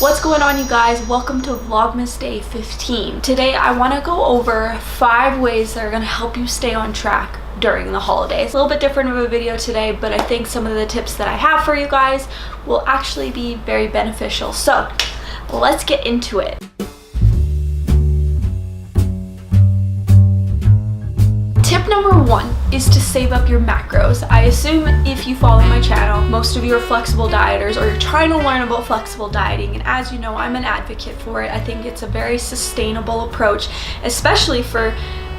What's going on, you guys? Welcome to Vlogmas Day 15. Today I want to go over 5 ways that are going to help you stay on track during the holidays. A little bit different of a video today, but I think some of the tips that I have for you guys will actually be very beneficial. So let's get into it. Tip number 1 is to save up your macros. I assume if you follow my channel, most of you are flexible dieters or you're trying to learn about flexible dieting, and as you know, I'm an advocate for it. I think it's a very sustainable approach, especially for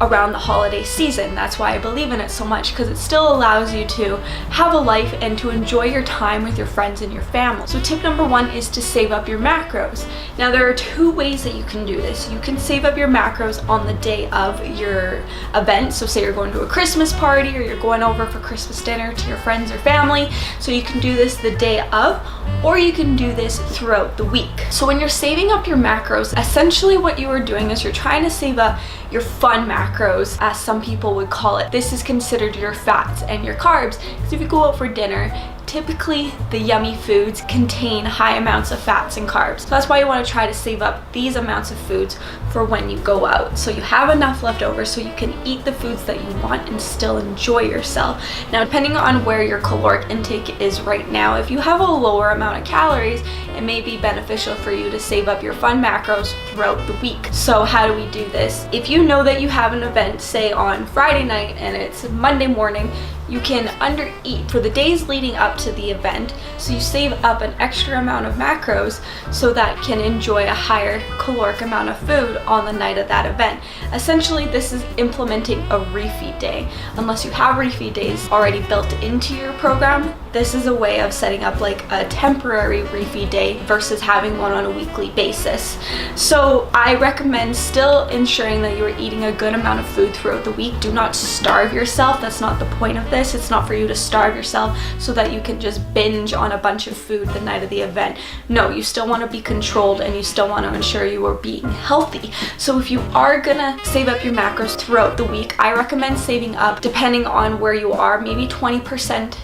around the holiday season. That's why I believe in it so much, because it still allows you to have a life and to enjoy your time with your friends and your family. So tip number 1 is to save up your macros. Now there are 2 ways that you can do this. You can save up your macros on the day of your event. So say you're going to a Christmas party or you're going over for Christmas dinner to your friends or family. So you can do this the day of, or you can do this throughout the week. So when you're saving up your macros, essentially what you are doing is you're trying to save up your fun macros, as some people would call it. This is considered your fats and your carbs, because if you go out for dinner, typically the yummy foods contain high amounts of fats and carbs. So that's why you want to try to save up these amounts of foods for when you go out, so you have enough left over so you can eat the foods that you want and still enjoy yourself. Now, depending on where your caloric intake is right now, if you have a lower amount of calories, it may be beneficial for you to save up your fun macros throughout the week. So how do we do this? If you know that you have an event, say on Friday night, and it's Monday morning, you can undereat for the days leading up to the event, so you save up an extra amount of macros so that can enjoy a higher caloric amount of food on the night of that event. Essentially, this is implementing a refeed day. Unless you have refeed days already built into your program, this is a way of setting up like a temporary refeed day versus having one on a weekly basis. So I recommend still ensuring that you are eating a good amount of food throughout the week. Do not starve yourself. That's not the point of this. It's not for you to starve yourself so that you can just binge on a bunch of food the night of the event. No, you still want to be controlled and you still want to ensure you are being healthy. So if you are gonna save up your macros throughout the week, I recommend saving up, depending on where you are, maybe 20%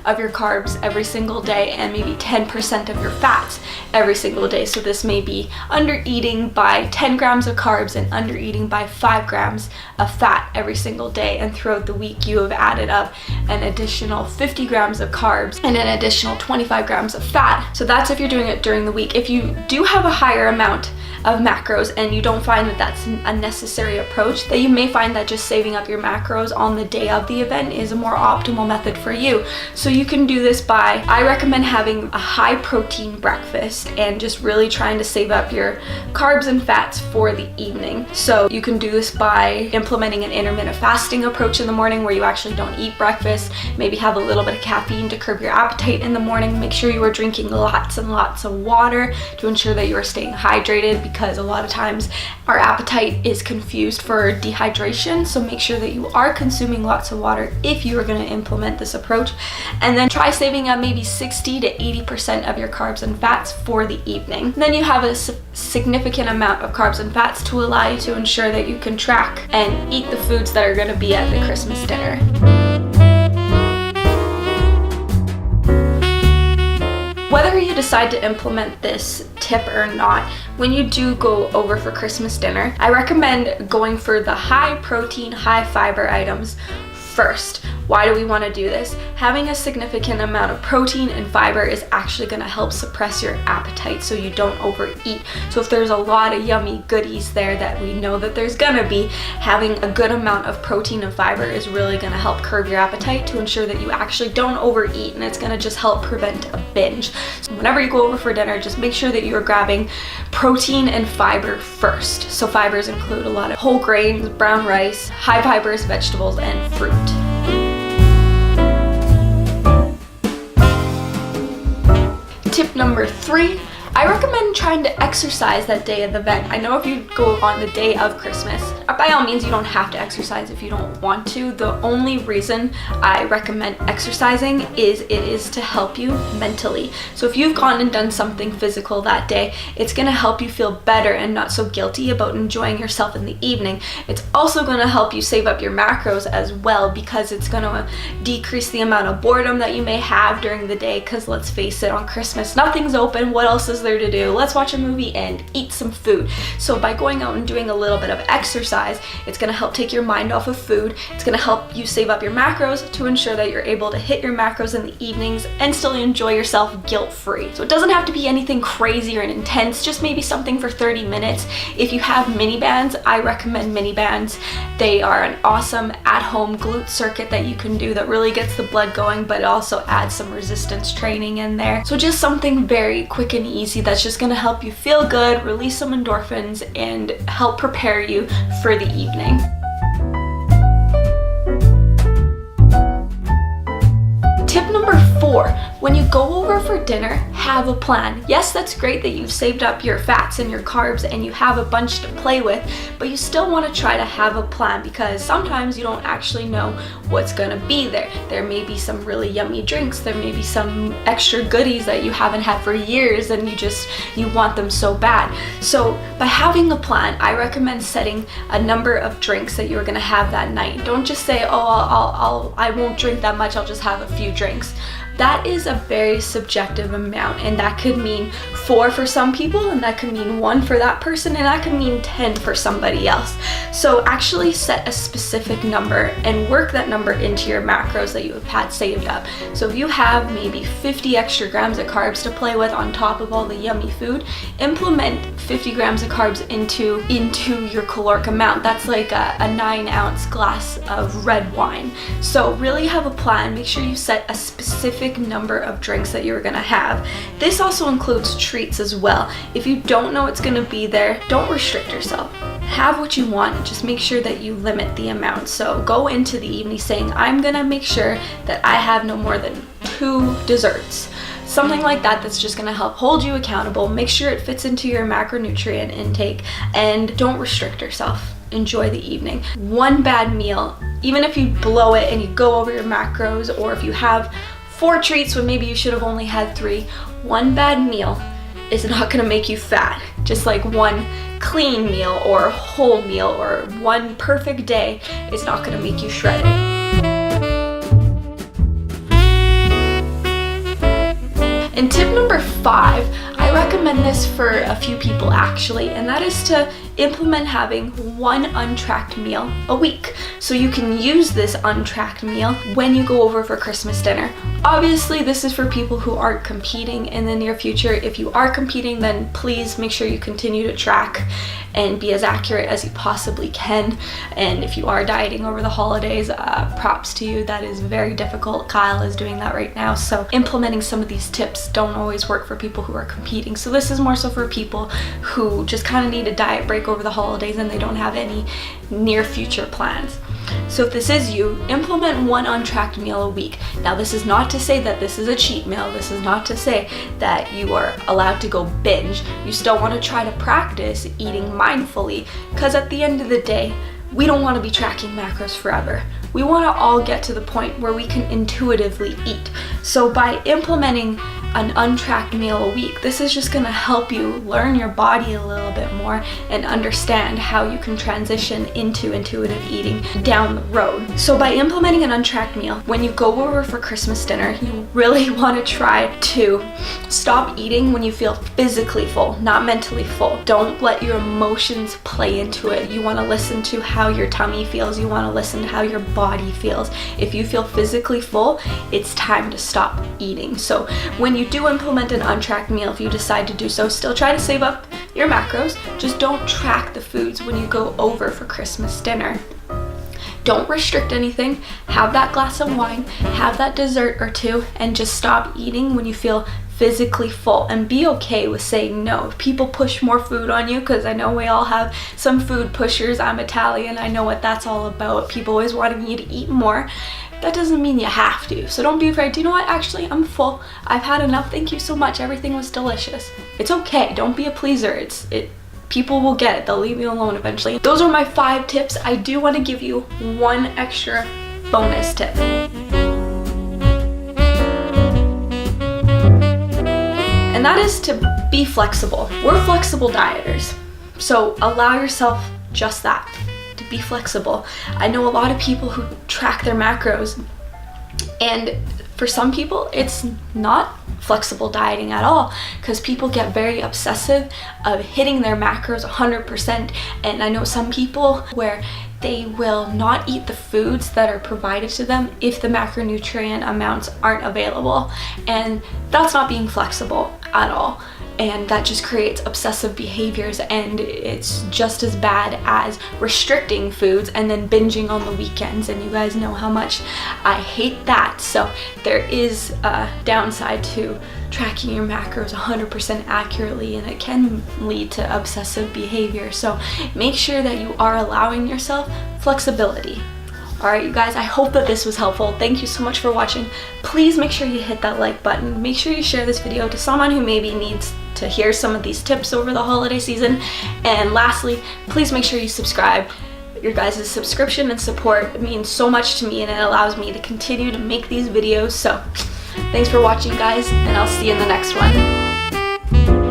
of your carbs every single day and maybe 10% of your fats every single day. So this may be under eating by 10 grams of carbs and under eating by 5 grams of fat every single day, and throughout the week you have added up an additional 50 grams of carbs and an additional 25 grams of fat. So that's if you're doing it during the week. If you do have a higher amount of macros and you don't find that that's a necessary approach, then you may find that just saving up your macros on the day of the event is a more optimal method for you. So you can do this by, I recommend having a high protein breakfast and just really trying to save up your carbs and fats for the evening. So you can do this by implementing an intermittent fasting approach in the morning where you actually don't eat breakfast, maybe have a little bit of caffeine to curb your appetite in the morning. Make sure you are drinking lots and lots of water to ensure that you are staying hydrated, because a lot of times our appetite is confused for dehydration. So make sure that you are consuming lots of water if you are going to implement this approach. And then try saving up maybe 60 to 80% of your carbs and fats for the evening. And then you have a significant amount of carbs and fats to allow you to ensure that you can track and eat the foods that are going to be at the Christmas dinner. Whether you decide to implement this tip or not, when you do go over for Christmas dinner, I recommend going for the high protein, high fiber items first. Why do we want to do this? Having a significant amount of protein and fiber is actually going to help suppress your appetite so you don't overeat. So if there's a lot of yummy goodies there that we know that there's going to be, having a good amount of protein and fiber is really going to help curb your appetite to ensure that you actually don't overeat, and it's going to just help prevent a binge. So whenever you go over for dinner, just make sure that you're grabbing protein and fiber first. So fibers include a lot of whole grains, brown rice, high fibrous vegetables, and fruit. Tip number 3, I recommend trying to exercise that day of the event. I know if you go on the day of Christmas, by all means you don't have to exercise if you don't want to. The only reason I recommend exercising is it is to help you mentally. So if you've gone and done something physical that day, it's going to help you feel better and not so guilty about enjoying yourself in the evening. It's also going to help you save up your macros as well, because it's going to decrease the amount of boredom that you may have during the day, because let's face it, on Christmas nothing's open. What else is there to do? Let's watch a movie and eat some food. So by going out and doing a little bit of exercise, it's gonna help take your mind off of food. It's gonna help you save up your macros to ensure that you're able to hit your macros in the evenings and still enjoy yourself guilt-free. So it doesn't have to be anything crazy or intense, just maybe something for 30 minutes. If you have mini bands, I recommend mini bands. They are an awesome at-home glute circuit that you can do that really gets the blood going, but it also adds some resistance training in there. So just something very quick and easy that's just gonna help you feel good, release some endorphins, and help prepare you for the evening. Tip number 4, when you go over for dinner, have a plan. Yes, that's great that you've saved up your fats and your carbs and you have a bunch to play with, but you still want to try to have a plan because sometimes you don't actually know what's gonna be there. There may be some really yummy drinks, there may be some extra goodies that you haven't had for years and you want them so bad. So by having a plan, I recommend setting a number of drinks that you're gonna have that night. Don't just say, oh, I won't drink that much, I'll just have a few drinks. That is a very subjective amount, and that could mean 4 for some people, and that could mean 1 for that person, and that could mean 10 for somebody else. So actually set a specific number and work that number into your macros that you have had saved up. So if you have maybe 50 extra grams of carbs to play with on top of all the yummy food, implement 50 grams of carbs into your caloric amount. That's like a 9-ounce glass of red wine. So really have a plan. Make sure you set a specific number of drinks that you're gonna have. This also includes treats as well. If you don't know what's gonna be there, don't restrict yourself. Have what you want, just make sure that you limit the amount. So go into the evening saying, I'm gonna make sure that I have no more than 2 desserts. Something like that that's just gonna help hold you accountable, make sure it fits into your macronutrient intake, and don't restrict yourself. Enjoy the evening. One bad meal, even if you blow it and you go over your macros, or if you have 4 treats when maybe you should have only had 3, one bad meal is not gonna make you fat. Just like one clean meal or whole meal or one perfect day is not gonna make you shredded. And tip number 5, I recommend this for a few people actually, and that is to implement having one untracked meal a week. So you can use this untracked meal when you go over for Christmas dinner. Obviously, this is for people who aren't competing in the near future. If you are competing, then please make sure you continue to track and be as accurate as you possibly can. And if you are dieting over the holidays, props to you. That is very difficult. Kyle is doing that right now. So implementing some of these tips don't always work for people who are competing. So this is more so for people who just kind of need a diet break over the holidays and they don't have any near future plans. So if this is you, implement one untracked meal a week. Now this is not to say that this is a cheat meal. This is not to say that you are allowed to go binge. You still want to try to practice eating mindfully, because at the end of the day, we don't want to be tracking macros forever. We want to all get to the point where we can intuitively eat. So by implementing an untracked meal a week, this is just going to help you learn your body a little bit more and understand how you can transition into intuitive eating down the road. So by implementing an untracked meal, when you go over for Christmas dinner, you really want to try to stop eating when you feel physically full, not mentally full. Don't let your emotions play into it. You want to listen to how your tummy feels. You want to listen to how your body feels. If you feel physically full, it's time to stop eating. So when you do implement an untracked meal, if you decide to do so, still try to save up your macros. Just don't track the foods when you go over for Christmas dinner. Don't restrict anything. Have that glass of wine, have that dessert or 2, and just stop eating when you feel physically full, and be okay with saying no. If people push more food on you, because I know we all have some food pushers. I'm Italian, I know what that's all about. People always wanting you to eat more. That doesn't mean you have to. So don't be afraid. Do you know what? Actually, I'm full. I've had enough. Thank you so much. Everything was delicious. It's okay. Don't be a pleaser. People will get it. They'll leave you alone eventually. Those are my 5 tips. I do want to give you one extra bonus tip. And that is to be flexible. We're flexible dieters. So allow yourself just that. To be flexible. I know a lot of people who track their macros, and for some people it's not flexible dieting at all, because people get very obsessive of hitting their macros 100%. And I know some people where they will not eat the foods that are provided to them if the macronutrient amounts aren't available, and that's not being flexible at all. And that just creates obsessive behaviors, and it's just as bad as restricting foods and then binging on the weekends, and you guys know how much I hate that. So there is a downside to tracking your macros 100% accurately, and it can lead to obsessive behavior. So make sure that you are allowing yourself flexibility. Alright, you guys, I hope that this was helpful. Thank you so much for watching. Please make sure you hit that like button. Make sure you share this video to someone who maybe needs to hear some of these tips over the holiday season. And lastly, please make sure you subscribe. Your guys' subscription and support means so much to me, and it allows me to continue to make these videos. So thanks for watching, guys, and I'll see you in the next one.